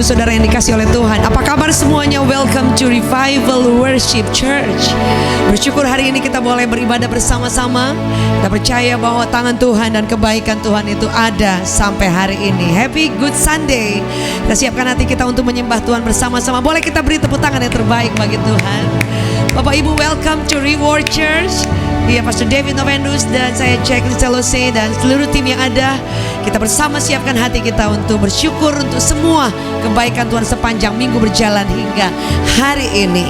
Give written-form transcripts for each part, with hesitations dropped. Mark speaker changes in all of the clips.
Speaker 1: saudara yang dikasih oleh Tuhan. Apa kabar semuanya? Welcome to Revival Worship Church. Bersyukur hari ini kita boleh beribadah bersama-sama. Kita percaya bahwa tangan Tuhan dan kebaikan Tuhan itu ada sampai hari ini. Happy Good Sunday. Kita siapkan hati kita untuk menyembah Tuhan bersama-sama. Boleh kita beri tepuk tangan yang terbaik bagi Tuhan. Bapak Ibu, welcome to Reward Church. Iya, Pastor David Novendus dan saya Checklist Celose dan seluruh tim yang ada. Kita bersama siapkan hati kita untuk bersyukur untuk semua kebaikan Tuhan sepanjang minggu berjalan hingga hari ini.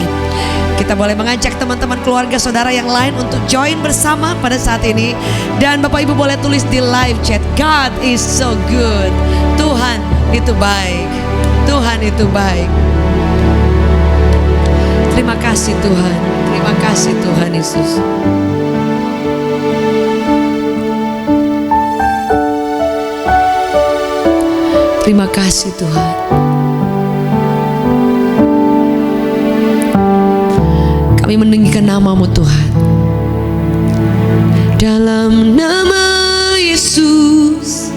Speaker 1: Kita boleh mengajak teman-teman keluarga saudara yang lain untuk join bersama pada saat ini. Dan Bapak Ibu boleh tulis di live chat, God is so good. Tuhan itu baik. Tuhan itu baik. Terima kasih Tuhan. Terima kasih Tuhan Yesus. Terima kasih Tuhan. Kami meninggikan nama-Mu Tuhan. Dalam nama Yesus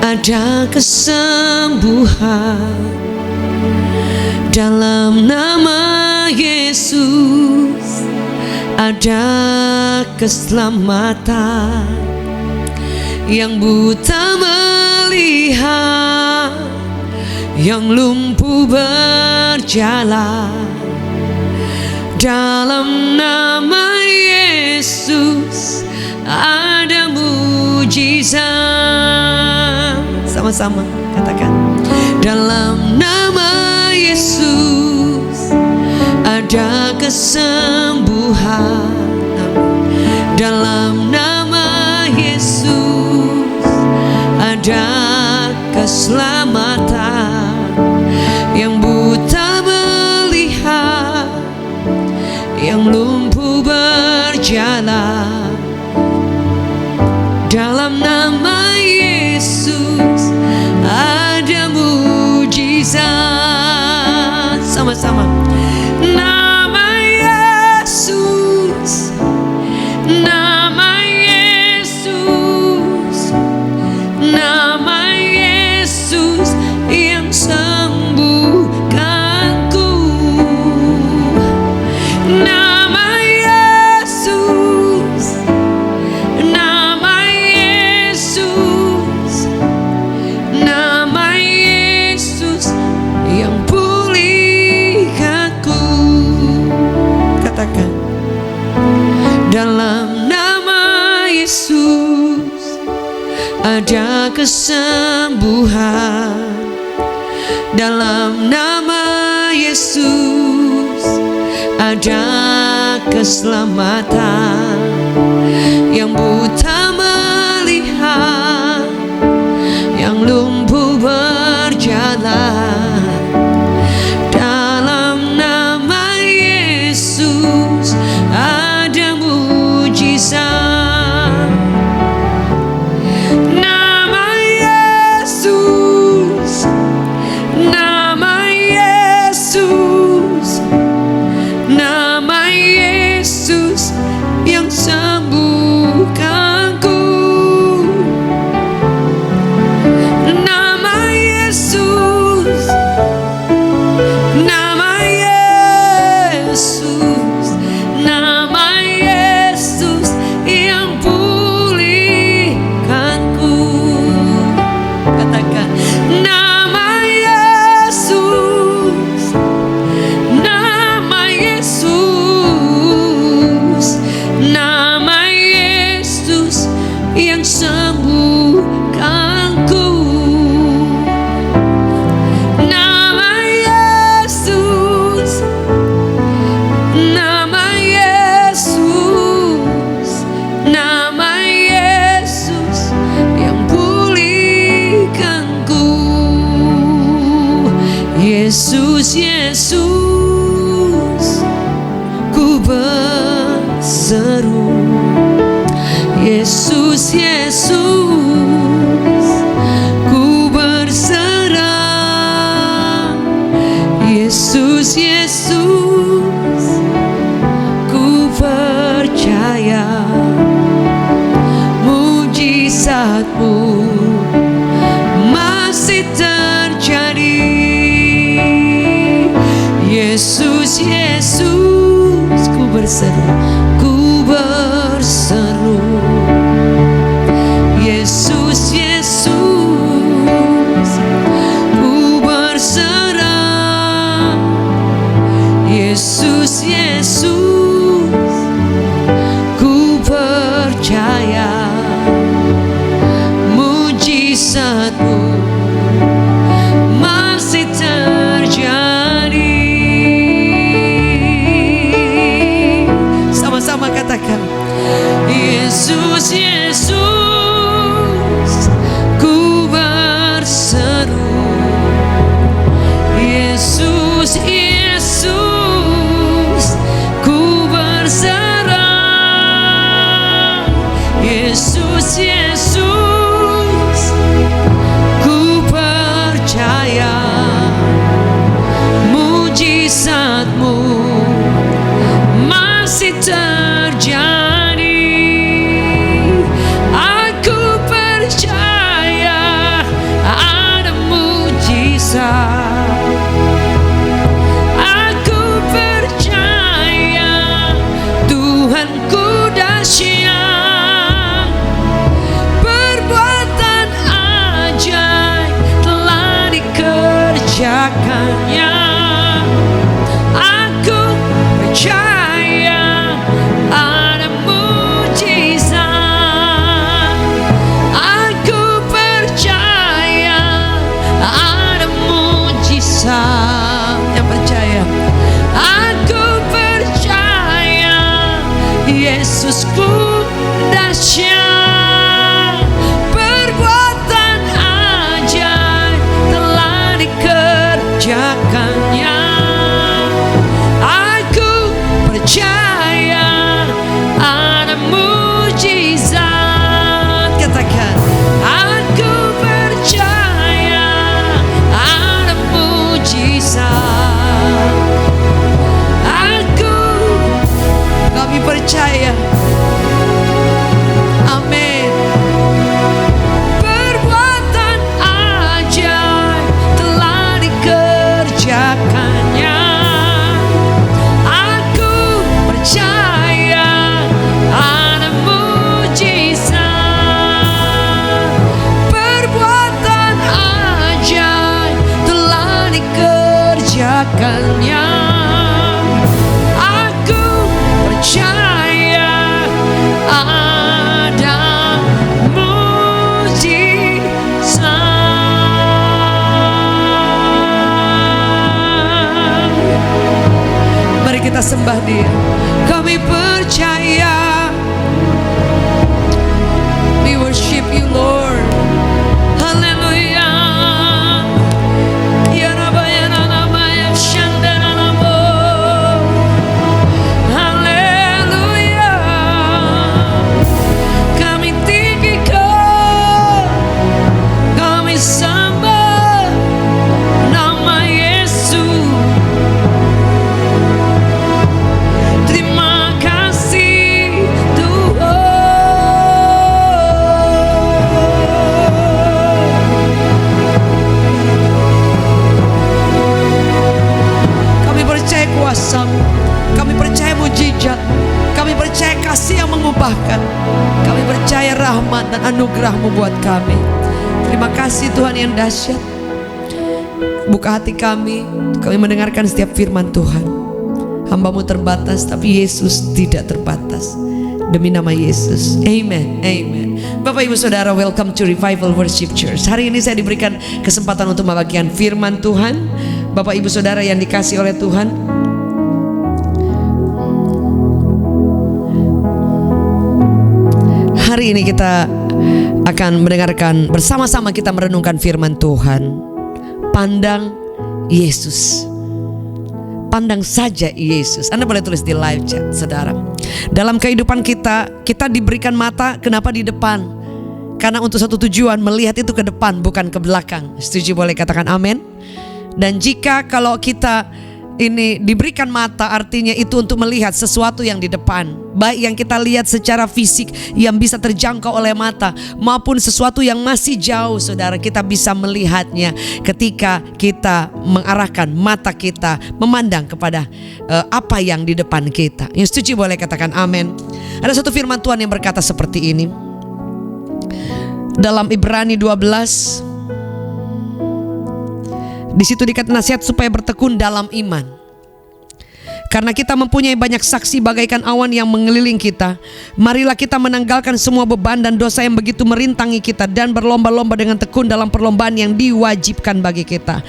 Speaker 1: ada kesembuhan. Dalam nama Yesus ada keselamatan. Yang buta melihat, yang lumpuh berjalan. Dalam nama Yesus ada mujizat. Sama-sama katakan. Dalam nama Yesus ada kesembuhan. Dalam nama Yesus ada keselamatan. Yang buta melihat, yang lumpuh berjalan. Dalam nama Yesus ada mujizat. Sama-sama. Nama Yesus, nama Yesus, nama Yesus yang sembuhkanku. Nama Yesus, nama Yesus, nama Yesus yang pulihkanku. Katakan. Dalam nama Yesus ada kesembuhan. Dalam nama Yesus ada keselamatan. Yang buta melihat, yang lumpuh berjalan. Dalam nama Yesus ada mujizat. Nama Yesus, nama Yesus, nama Yesus yang sembuhkanku. Nama Yesus, nama Yesus, nama Yesus yang pulihkanku. Katakan. Nama Yesus, nama Yesus, nama Yesus yang sembuhkanku. Nama Yesus, nama Yesus, nama Yesus yang pulihkanku. Yesus, Yesus, ku berseru. Yesus, Yesus, ku berserah. Yesus, Yesus, ku percaya. Mujizat-Mu masih terjadi. Yesus, ku berseru, ku berseru. Yesus, Yesus, ku berserah. Yesus, Yesus, ku percaya. Mujizat-Mu masih terjadi. Sama-sama katakan, Yesus, Yesus, ku berseru. Yesus, Yesus, ku berserah. Yesus, Yesus, ku percaya. Mujizat-Mu masih terjadi. Aku percaya ada mujizat. Aku percaya Tuhanku dahsyat. Perbuatan ajaib telah dikerjakannya. Aku percaya ada mujizat. Aku percaya ada mujizat. Yang percaya, aku percaya Yesusku dahsyat. Perbuatan ajaib telah dikerjakannya. Aku percaya ada mujizat. Katakan, aku percaya ada mujizat. Kami percaya. Amin. Perbuatan ajaib telah dikerjakannya. Aku percaya ada mujizat. Perbuatan ajaib telah dikerjakannya. Aku percaya ada mujizat. Mari kita sembah Dia. Kami percaya. We worship You, Lord. Hallelujah. Ya Rabba, ya Rabba, ya Shandana Namo. Haleluya. Kami tinggikan, kami sembah nama Yesus. Terima kasih Tuhan. Kami percaya kuasa-Mu, kami percaya mujizat, kami percaya kasih yang mengubahkan, kami percaya rahmat dan anugerah-Mu buat kami. Terima kasih Tuhan yang dahsyat. Buka hati kami mendengarkan setiap firman Tuhan. Hamba-Mu terbatas, tapi Yesus tidak terbatas. Demi nama Yesus, amen, amen. Bapak Ibu Saudara, welcome to Revival Worship Church. Hari ini saya diberikan kesempatan untuk membagikan firman Tuhan. Bapak Ibu Saudara yang dikasihi oleh Tuhan, hari ini kita akan mendengarkan bersama-sama, kita merenungkan firman Tuhan. Pandang Yesus. Pandang saja Yesus. Anda boleh tulis di live chat, saudara. Dalam kehidupan kita diberikan mata, kenapa di depan? Karena untuk satu tujuan, melihat itu ke depan, bukan ke belakang. Setuju? Boleh katakan amin. Dan jika kalau kita ini diberikan mata, artinya itu untuk melihat sesuatu yang di depan, baik yang kita lihat secara fisik yang bisa terjangkau oleh mata, maupun sesuatu yang masih jauh, saudara. Kita bisa melihatnya ketika kita mengarahkan mata kita memandang kepada apa yang di depan kita. Yang setuju boleh katakan amin. Ada satu firman Tuhan yang berkata seperti ini dalam Ibrani 12. Di situ dikatakan nasihat supaya bertekun dalam iman. Karena kita mempunyai banyak saksi bagaikan awan yang mengeliling kita, marilah kita menanggalkan semua beban dan dosa yang begitu merintangi kita, dan berlomba-lomba dengan tekun dalam perlombaan yang diwajibkan bagi kita.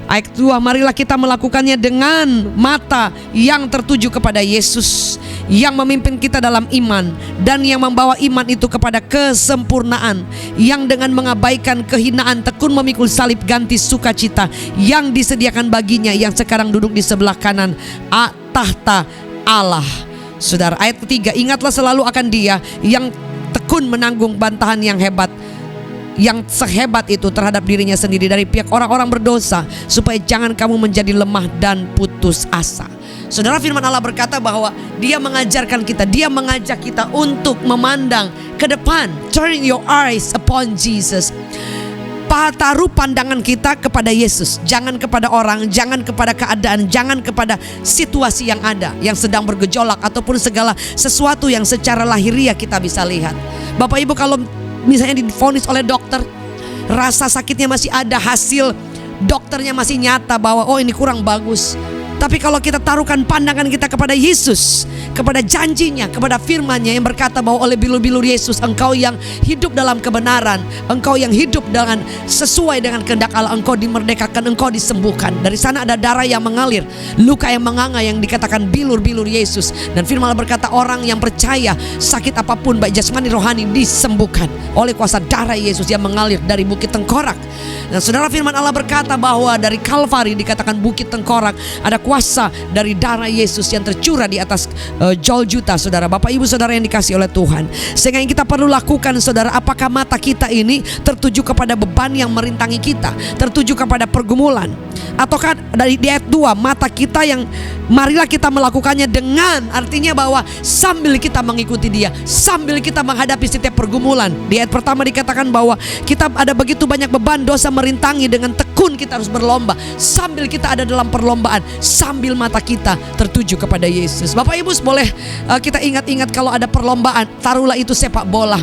Speaker 1: Ayat 2, marilah kita melakukannya dengan mata yang tertuju kepada Yesus, yang memimpin kita dalam iman dan yang membawa iman itu kepada kesempurnaan, yang dengan mengabaikan kehinaan tekun memikul salib ganti sukacita yang disediakan baginya yang sekarang duduk di sebelah kanan tahta Allah. Saudara, ayat ketiga, ingatlah selalu akan Dia yang tekun menanggung bantahan yang hebat, yang sehebat itu terhadap dirinya sendiri dari pihak orang-orang berdosa, supaya jangan kamu menjadi lemah dan putus asa. Saudara, firman Allah berkata bahwa Dia mengajarkan kita, Dia mengajak kita untuk memandang ke depan. Turn your eyes upon Jesus. Taruh pandangan kita kepada Yesus, jangan kepada orang, jangan kepada keadaan, jangan kepada situasi yang ada, yang sedang bergejolak, ataupun segala sesuatu yang secara lahiriah kita bisa lihat. Bapak Ibu, kalau misalnya divonis oleh dokter, rasa sakitnya masih ada, hasil dokternya masih nyata bahwa oh ini kurang bagus. Tapi kalau kita taruhkan pandangan kita kepada Yesus, kepada janjinya, kepada firman-Nya yang berkata bahwa oleh bilur-bilur Yesus engkau yang hidup dalam kebenaran, engkau yang hidup dengan sesuai dengan kehendak Allah, engkau dimerdekakan, engkau disembuhkan. Dari sana ada darah yang mengalir, luka yang menganga yang dikatakan bilur-bilur Yesus. Dan firman Allah berkata orang yang percaya sakit apapun baik jasmani rohani disembuhkan oleh kuasa darah Yesus yang mengalir dari bukit tengkorak. Dan saudara, firman Allah berkata bahwa dari Kalvari dikatakan bukit tengkorak, ada kuasa dari darah Yesus yang tercurah di atas Golgota. Saudara, Bapak Ibu Saudara yang dikasihi oleh Tuhan, sehingga yang kita perlu lakukan, saudara, apakah mata kita ini tertuju kepada beban yang merintangi kita, tertuju kepada pergumulan, ataukah dari di ayat 2 mata kita yang marilah kita melakukannya dengan, artinya bahwa sambil kita mengikuti Dia, sambil kita menghadapi setiap pergumulan. Di ayat pertama dikatakan bahwa kita ada begitu banyak beban dosa merintangi, dengan tekun kita harus berlomba sambil kita ada dalam perlombaan, sambil mata kita tertuju kepada Yesus. Bapak Ibu boleh kita ingat-ingat kalau ada perlombaan, taruhlah itu sepak bola.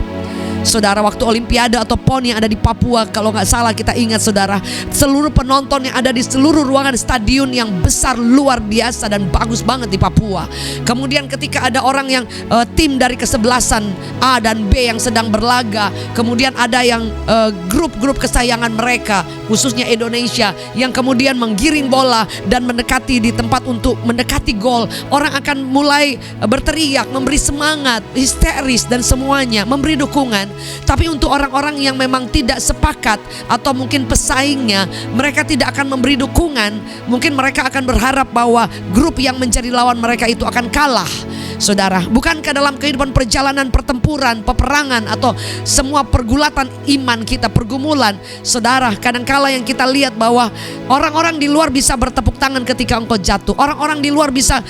Speaker 1: Saudara, waktu Olimpiade atau PON yang ada di Papua, kalau nggak salah kita ingat, saudara, seluruh penonton yang ada di seluruh ruangan stadion yang besar luar biasa dan bagus banget di Papua. Kemudian ketika ada orang yang tim dari kesebelasan A dan B yang sedang berlaga, kemudian ada yang grup-grup kesayangan mereka, khususnya Indonesia, yang kemudian menggiring bola dan mendekati di tempat untuk mendekati gol, orang akan mulai berteriak, memberi semangat, histeris dan semuanya, memberi dukungan. Tapi untuk orang-orang yang memang tidak sepakat atau mungkin pesaingnya, mereka tidak akan memberi dukungan. Mungkin mereka akan berharap bahwa grup yang menjadi lawan mereka itu akan kalah. Saudara, bukankah dalam kehidupan perjalanan pertempuran, peperangan, atau semua pergulatan iman kita, pergumulan, saudara, kadangkala yang kita lihat bahwa orang-orang di luar bisa bertepuk tangan ketika engkau jatuh. Orang-orang di luar bisa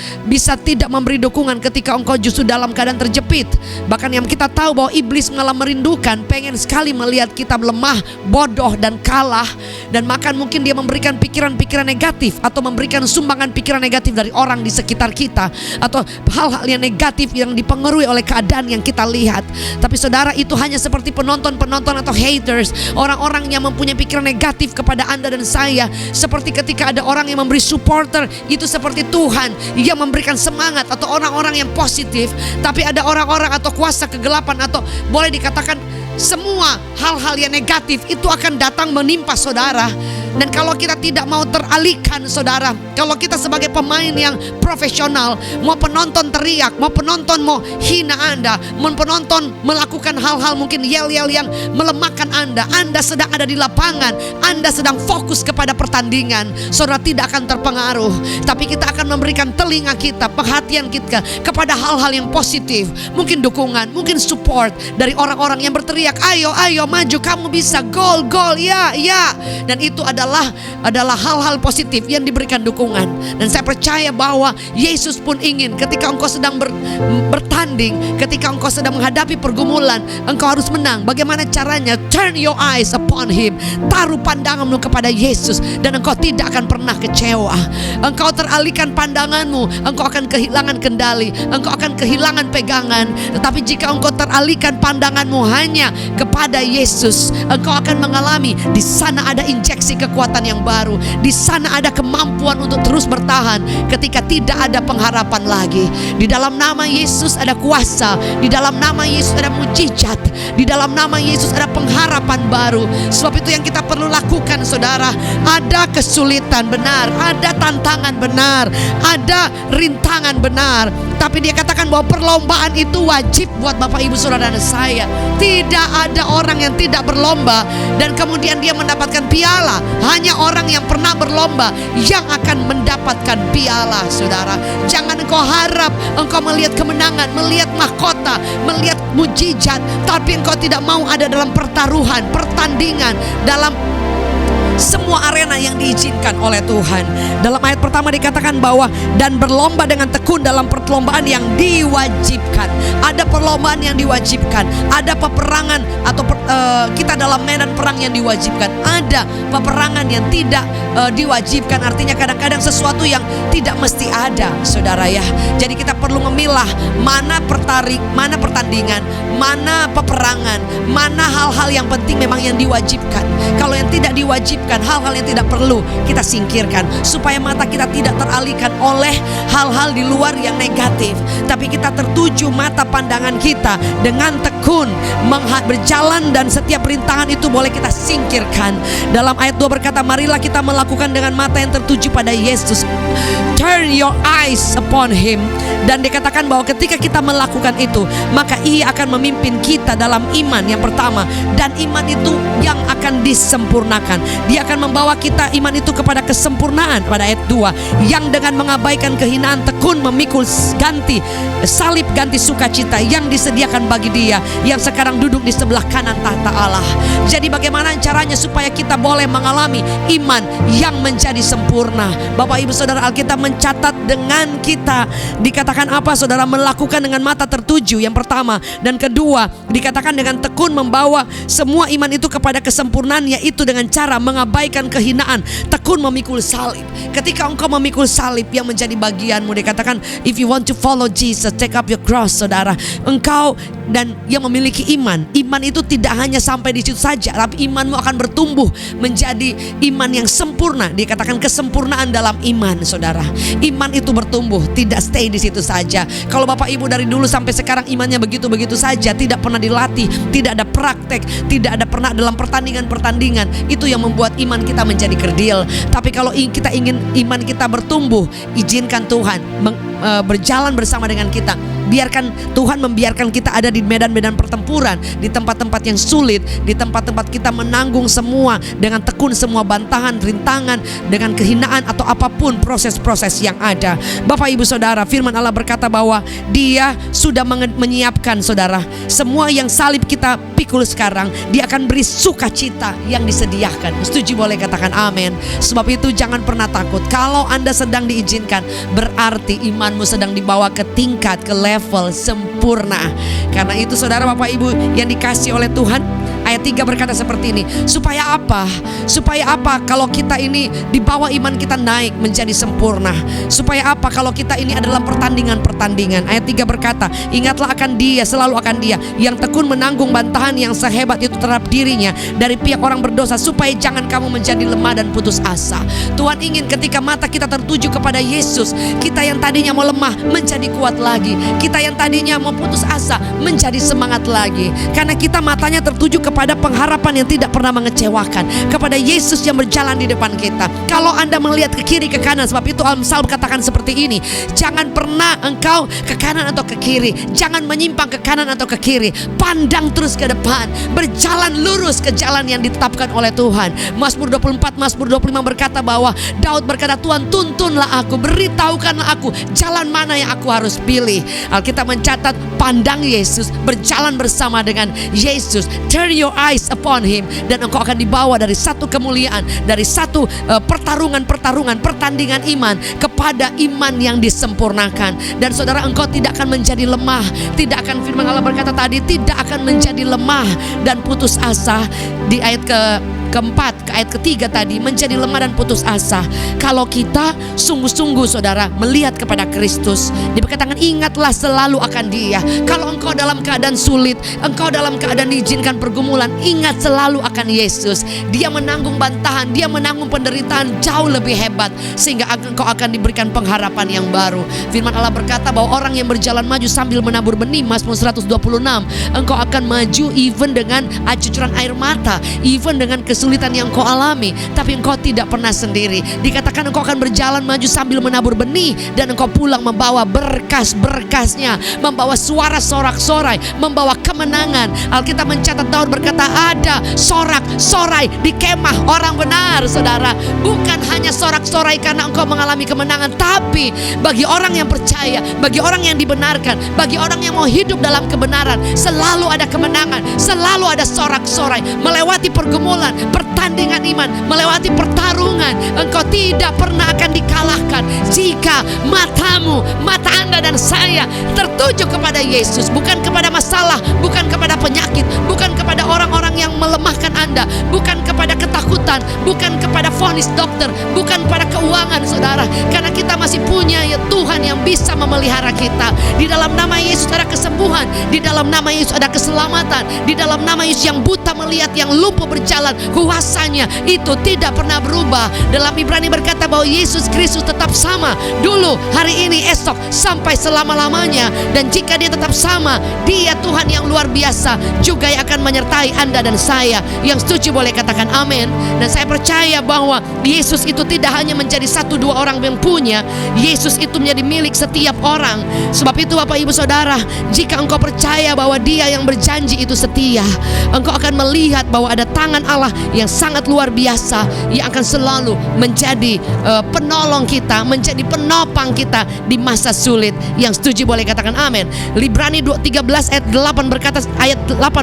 Speaker 1: tidak memberi dukungan ketika engkau justru dalam keadaan terjepit. Bahkan yang kita tahu bahwa iblis malah merindukan, pengen sekali melihat kita lemah, bodoh, dan kalah. Dan maka mungkin dia memberikan pikiran-pikiran negatif atau memberikan sumbangan pikiran negatif dari orang di sekitar kita, atau hal-hal yang negatif yang dipengaruhi oleh keadaan yang kita lihat. Tapi saudara, itu hanya seperti penonton-penonton atau haters, orang-orang yang mempunyai pikiran negatif kepada Anda dan saya. Seperti ketika ada orang yang memberi supporter, itu seperti Tuhan yang memberikan semangat atau orang-orang yang positif. Tapi ada orang-orang atau kuasa kegelapan, atau boleh dikatakan semua hal-hal yang negatif itu akan datang menimpa saudara. Dan kalau kita tidak mau teralihkan, saudara, kalau kita sebagai pemain yang profesional, mau penonton teriak, mau penonton mau hina Anda, mau penonton melakukan hal-hal mungkin yel-yel yang melemahkan Anda, Anda sedang ada di lapangan, Anda sedang fokus kepada pertandingan, saudara tidak akan terpengaruh. Tapi kita akan memberikan telinga kita, perhatian kita kepada hal-hal yang positif. Mungkin dukungan, mungkin support dari orang-orang yang berteriak, ayo, ayo, maju, kamu bisa, gol, gol, ya, ya. Dan itu adalah adalah hal-hal positif yang diberikan dukungan. Dan saya percaya bahwa Yesus pun ingin ketika engkau sedang bertanding, ketika engkau sedang menghadapi pergumulan, engkau harus menang. Bagaimana caranya? Turn your eyes upon Him. Taruh pandanganmu kepada Yesus dan engkau tidak akan pernah kecewa. Engkau teralihkan pandanganmu, engkau akan kehilangan kendali, engkau akan kehilangan pegangan. Tetapi jika engkau teralihkan pandanganmu hanya kepada Yesus, engkau akan mengalami di sana ada injeksi kekuatan yang baru. Di sana ada kemampuan untuk terus bertahan ketika tidak ada pengharapan lagi. Di dalam nama Yesus ada kuasa, di dalam nama Yesus ada mujizat, di dalam nama Yesus ada pengharapan baru. Sebab itu yang kita perlu lakukan, saudara. Ada kesulitan benar, ada tantangan benar, ada rintangan benar, tapi dia katakan bahwa perlombaan itu wajib buat Bapak Ibu Saudara dan saya. Tidak ada orang yang tidak berlomba dan kemudian dia mendapatkan piala. Hanya orang yang pernah berlomba yang akan mendapatkan piala, saudara. Jangan engkau harap engkau melihat kemenangan, melihat mahkota, melihat mujizat, tapi engkau tidak mau ada dalam pertaruhan, pertandingan, dalam semua arena yang diizinkan oleh Tuhan. Dalam ayat pertama dikatakan bahwa dan berlomba dengan tekun dalam perlombaan yang diwajibkan. Ada perlombaan yang diwajibkan, ada peperangan atau kita dalam medan perang yang diwajibkan, ada peperangan yang tidak diwajibkan. Artinya kadang-kadang sesuatu yang tidak mesti ada, saudara ya. Jadi kita perlu memilah mana mana pertandingan, mana peperangan, mana hal-hal yang penting memang yang diwajibkan. Kalau yang tidak diwajibkan, hal-hal yang tidak perlu kita singkirkan, supaya mata kita tidak teralihkan oleh hal-hal di luar yang negatif, tapi kita tertuju mata pandangan kita dengan tekun berjalan, dan setiap rintangan itu boleh kita singkirkan. Dalam ayat 2 berkata, marilah kita melakukan dengan mata yang tertuju pada Yesus. Turn your eyes upon Him. Dan dikatakan bahwa ketika kita melakukan itu, maka Ia akan memimpin kita dalam iman yang pertama. Dan iman itu yang akan disempurnakan. Dia akan membawa kita iman itu kepada kesempurnaan pada ayat 2. Yang dengan mengabaikan kehinaan tekun memikul salib ganti sukacita yang disediakan bagi Dia yang sekarang duduk di sebelah kanan tahta Allah. Jadi bagaimana caranya supaya kita boleh mengalami iman yang menjadi sempurna? Bapak Ibu Saudara, Alkitab mencatat dengan kita dikatakan apa, saudara? Melakukan dengan mata tertuju yang pertama, dan kedua dikatakan dengan tekun membawa semua iman itu kepada kesempurnaan, yaitu dengan cara mengabaikan kehinaan, tekun memikul salib. Ketika engkau memikul salib yang menjadi bagianmu, dikatakan if you want to follow Jesus, take up your cross, saudara. Engkau dan yang memiliki iman itu tidak hanya sampai di situ saja, tapi imanmu akan bertumbuh menjadi iman yang sempurna. Dikatakan kesempurnaan dalam iman, saudara. Iman itu bertumbuh, tidak stay di situ saja. Kalau Bapak Ibu dari dulu sampai sekarang imannya begitu-begitu saja, tidak pernah dilatih, tidak ada praktek, tidak ada pernah dalam pertandingan-pertandingan, itu yang membuat iman kita menjadi kerdil. Tapi kalau kita ingin iman kita bertumbuh, izinkan Tuhan berjalan bersama dengan kita. Biarkan Tuhan membiarkan kita ada di medan-medan pertempuran, di tempat-tempat yang sulit, di tempat-tempat kita menanggung semua dengan tekun semua bantahan, rintangan, dengan kehinaan atau apapun proses-proses yang ada. Bapak Ibu Saudara, firman Allah berkata bahwa Dia sudah menyiapkan, saudara, semua yang salib kita pikul sekarang, Dia akan beri sukacita yang disediakan. Setuju? Boleh katakan amin. Sebab itu jangan pernah takut. Kalau Anda sedang diizinkan, berarti imanmu sedang dibawa ke tingkat, ke level sempurna. Karena itu saudara, Bapak Ibu yang dikasih oleh Tuhan, ayat 3 berkata seperti ini. Supaya apa? Supaya apa kalau kita ini dibawa iman kita naik menjadi sempurna? Supaya apa kalau kita ini adalah pertandingan-pertandingan? Ayat 3 berkata, ingatlah akan Dia, selalu akan Dia yang tekun menanggung bantahan yang sehebat itu terhadap dirinya dari pihak orang berdosa, supaya jangan kamu menjadi lemah dan putus asa. Tuhan ingin ketika mata kita tertuju kepada Yesus, kita yang tadinya mau lemah menjadi kuat lagi, kita yang tadinya mau putus asa menjadi semangat lagi, karena kita matanya tertuju kepada pengharapan yang tidak pernah mengecewakan, kepada Yesus yang berjalan di depan kita. Kalau Anda melihat ke kiri ke kanan, sebab itu Amsal katakan seperti ini, jangan pernah engkau ke kanan atau ke kiri, jangan menyimpang ke kanan atau ke kiri, pandang terus ke depan, berjalan lurus ke jalan yang ditetapkan oleh Tuhan. Mazmur 24, Mazmur 25 berkata bahwa Daud berkata, Tuhan tuntunlah aku, beritahukanlah aku jalan mana yang aku harus pilih. Alkitab mencatat, pandang Yesus, berjalan bersama dengan Yesus. Turn your your eyes upon him. Dan engkau akan dibawa dari satu kemuliaan, dari satu pertandingan iman kepada iman yang disempurnakan. Dan saudara, engkau tidak akan menjadi lemah. Tidak akan, firman Allah berkata tadi, tidak akan menjadi lemah dan putus asa. Di ayat keempat ke ayat ketiga tadi, menjadi lemah dan putus asa. Kalau kita sungguh-sungguh saudara melihat kepada Kristus, dikatakan ingatlah selalu akan Dia. Kalau engkau dalam keadaan sulit, engkau dalam keadaan diizinkan pergumulan, ingat selalu akan Yesus. Dia menanggung bantahan, Dia menanggung penderitaan jauh lebih hebat, sehingga engkau akan diberikan pengharapan yang baru. Firman Allah berkata bahwa orang yang berjalan maju sambil menabur benih, Mazmur 126, engkau akan maju even dengan cucuran air mata, even dengan kesulitan yang kau alami, tapi engkau tidak pernah sendiri. Dikatakan engkau akan berjalan maju sambil menabur benih, dan engkau pulang membawa berkas-berkasnya, membawa suara sorak-sorai, membawa kemenangan. Alkitab mencatat Daud berkata, ada sorak-sorai di kemah orang benar. Saudara, bukan hanya sorak-sorai karena engkau mengalami kemenangan, tapi bagi orang yang percaya, bagi orang yang dibenarkan, bagi orang yang mau hidup dalam kebenaran, selalu ada kemenangan, selalu ada sorak-sorai. Melewati pergumulan, pertandingan iman, melewati pertarungan, engkau tidak pernah akan dikalahkan jika mata Anda dan saya tertuju kepada Yesus, bukan kepada masalah, bukan kepada penyakit, bukan kepada orang-orang yang melemahkan Anda, bukan kepada ketakutan, bukan kepada vonis dokter, bukan pada keuangan, saudara. Karena kita masih punya ya Tuhan yang bisa memelihara kita. Di dalam nama Yesus ada kesembuhan, di dalam nama Yesus ada keselamatan, di dalam nama Yesus yang buta melihat, yang lumpuh berjalan, kuasanya itu tidak pernah berubah. Dalam Ibrani berkata bahwa Yesus Kristus tetap sama dulu, hari ini, esok, sampai selama-lamanya. Dan jika Dia tetap sama, Dia Tuhan yang luar biasa juga yang akan menyertai Anda dan saya. Yang setuju boleh katakan amin. Dan saya percaya bahwa Yesus itu tidak hanya menjadi satu dua orang yang punya, Yesus itu menjadi milik setiap orang. Sebab itu Bapak Ibu Saudara, jika engkau percaya bahwa Dia yang berjanji itu setia, engkau akan melihat bahwa ada tangan Allah yang sangat luar biasa, yang akan selalu menjadi penolong kita, menjadi penopang kita di masa sulit. Yang setuju boleh katakan amin. Ibrani 13 ayat 8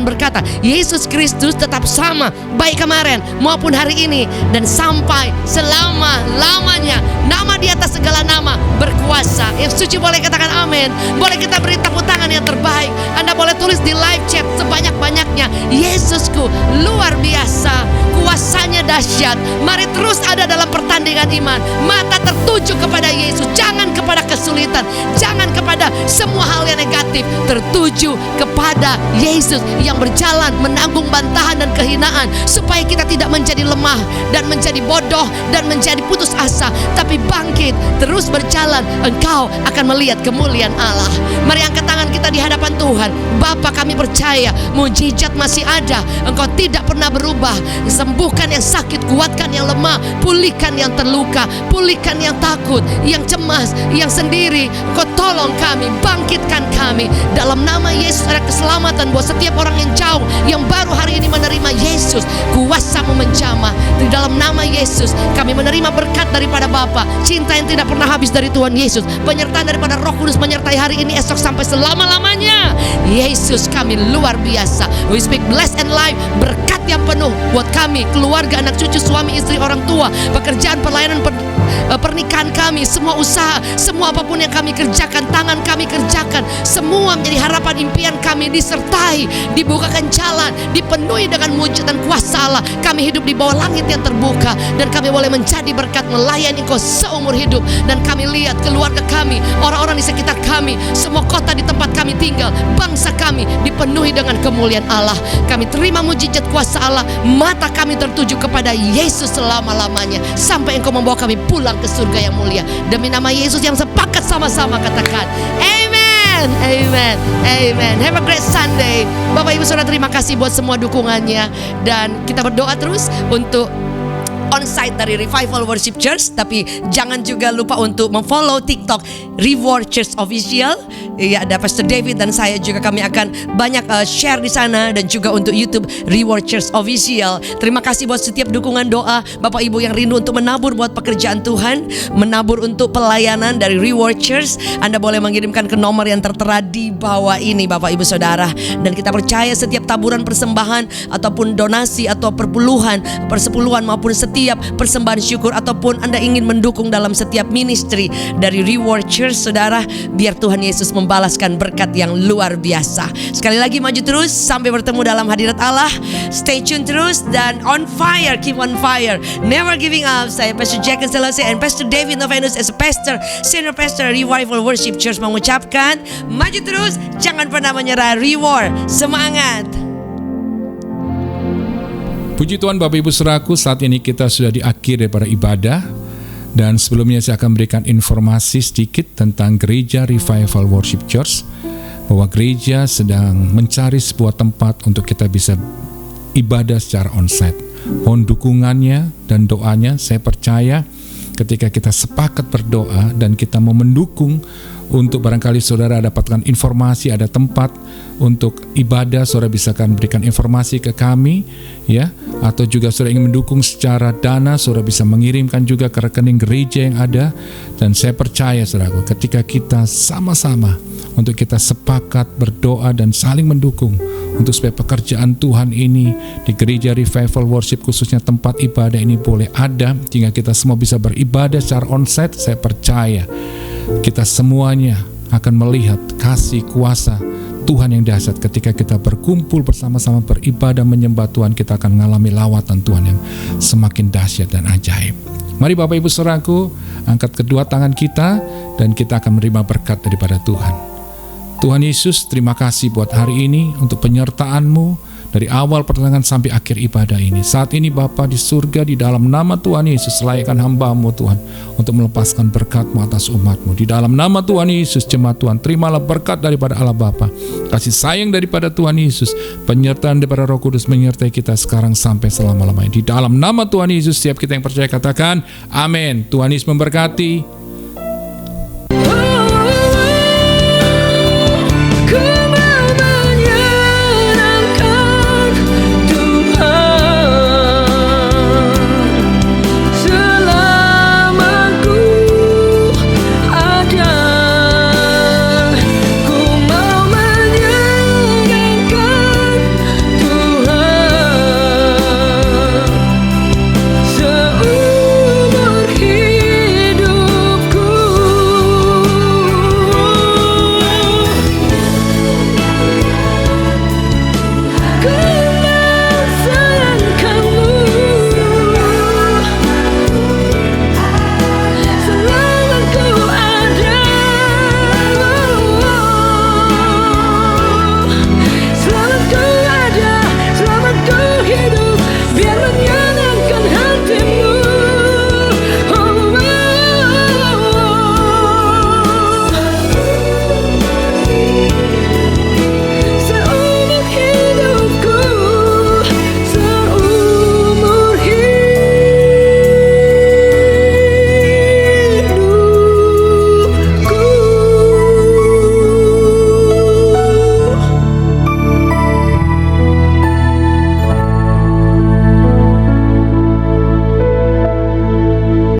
Speaker 1: berkata, Yesus Kristus tetap sama, baik kemarin maupun hari ini dan sampai selama-lamanya. Nama di atas segala nama, berkuasa. Yang setuju boleh katakan amin. Boleh kita beri tepuk tangan yang terbaik. Anda boleh tulis di live chat sebanyak-banyaknya, Yesusku luar biasa, kuasanya dahsyat. Mari terus ada dalam pertandingan iman. Mata tertuju kepada Yesus, jangan kepada kesulitan, jangan kepada semua hal yang negatif. Tertuju kepada Yesus yang berjalan menanggung bantahan dan kehinaan, supaya kita tidak menjadi lemah dan menjadi bodoh dan menjadi putus asa, tapi bangkit terus berjalan. Engkau akan melihat kemuliaan Allah. Mari angkat tangan kita di hadapan Tuhan. Bapa, kami percaya mujizat masih ada. Engkau tidak pernah berubah. Sembuhkan yang sakit, kuatkan yang lemah, pulihkan yang terluka, pulihkan yang takut, yang cemas, yang sendiri. Engkau tolong kami, bangkitkan kami. Dalam nama Yesus ada keselamatan buat setiap orang yang jauh, yang baru hari ini menerima Yesus. Kuasa-Mu menjamah. Di dalam nama Yesus kami menerima berkat daripada Bapa, cinta yang tidak pernah habis dari Tuhan Yesus, penyertaan daripada Roh Kudus menyertai hari ini, esok, sampai selama-lamanya. Yesus, kami luar biasa. We speak blessed and life, berkat yang penuh buat kami, keluarga, anak cucu, suami, istri, orang tua, pekerjaan, pelayanan, pernikahan kami, semua usaha, semua apapun yang kami kerjakan, tangan kami kerjakan, semua menjadi harapan impian kami disertai, dibukakan jalan, dipenuhi dengan mujizat dan kuasa Allah. Kami hidup di bawah langit yang terbuka, dan kami boleh menjadi berkat melayani Engkau seumur hidup. Dan kami lihat keluarga kami, orang-orang di sekitar kami, semua kota di tempat kami tinggal, bangsa kami dipenuhi dengan kemuliaan Allah. Kami terima mujizat kuasa Allah. Mata kami tertuju kepada Yesus selama-lamanya, sampai Engkau membawa kami pulang ke surga yang mulia. Demi nama Yesus yang sepakat sama-sama katakan amen, amen, amen. Have a great Sunday. Bapak Ibu Saudara, terima kasih buat semua dukungannya, dan kita berdoa terus untuk onsite dari Revival Worship Church. Tapi jangan juga lupa untuk memfollow TikTok Reward Church Official. Ya, ada Pastor David dan saya juga, kami akan banyak share di sana, dan juga untuk YouTube Reward Church Official. Terima kasih buat setiap dukungan doa Bapak Ibu yang rindu untuk menabur buat pekerjaan Tuhan, menabur untuk pelayanan dari Reward Church. Anda boleh mengirimkan ke nomor yang tertera di bawah ini Bapak Ibu Saudara. Dan kita percaya setiap taburan persembahan ataupun donasi atau persepuluhan maupun setiap persembahan syukur ataupun Anda ingin mendukung dalam setiap ministry dari Reward Church, Saudara, biar Tuhan Yesus membalaskan berkat yang luar biasa. Sekali lagi maju terus sampai bertemu dalam hadirat Allah. Stay tune terus dan on fire, keep on fire, never giving up. Saya Pastor Jack Selose and Pastor David Novenus as a pastor, senior pastor Revival Worship Church mengucapkan, maju terus, jangan pernah menyerah. Reward, semangat.
Speaker 2: Puji Tuhan Bapak Ibu Saudaraku, saat ini kita sudah di akhir daripada ibadah. Dan sebelumnya saya akan berikan informasi sedikit tentang gereja Revival Worship Church, bahwa gereja sedang mencari sebuah tempat untuk kita bisa ibadah secara onsite. Mohon dukungannya dan doanya. Saya percaya ketika kita sepakat berdoa dan kita mau mendukung untuk barangkali saudara dapatkan informasi ada tempat untuk ibadah, saudara bisa akan berikan informasi ke kami, ya. Atau juga saudara ingin mendukung secara dana, saudara bisa mengirimkan juga ke rekening gereja yang ada. Dan saya percaya saudaraku, ketika kita sama-sama untuk kita sepakat berdoa dan saling mendukung untuk supaya pekerjaan Tuhan ini di gereja Revival Worship, khususnya tempat ibadah ini boleh ada, sehingga kita semua bisa beribadah secara onsite, saya percaya kita semuanya akan melihat kasih kuasa Tuhan yang dahsyat ketika kita berkumpul bersama-sama beribadah menyembah Tuhan. Kita akan mengalami lawatan Tuhan yang semakin dahsyat dan ajaib. Mari Bapak Ibu Saudaraku, angkat kedua tangan kita dan kita akan menerima berkat daripada Tuhan. Tuhan Yesus, terima kasih buat hari ini untuk penyertaan-Mu dari awal pertengahan sampai akhir ibadah ini. Saat ini Bapa di surga, di dalam nama Tuhan Yesus, layakkan hamba-Mu Tuhan untuk melepaskan berkat-Mu atas umat-Mu. Di dalam nama Tuhan Yesus, jemaat Tuhan, terimalah berkat daripada Allah Bapa, kasih sayang daripada Tuhan Yesus, penyertaan daripada Roh Kudus menyertai kita sekarang sampai selama-lamanya. Di dalam nama Tuhan Yesus, setiap kita yang percaya katakan amin. Tuhan Yesus memberkati.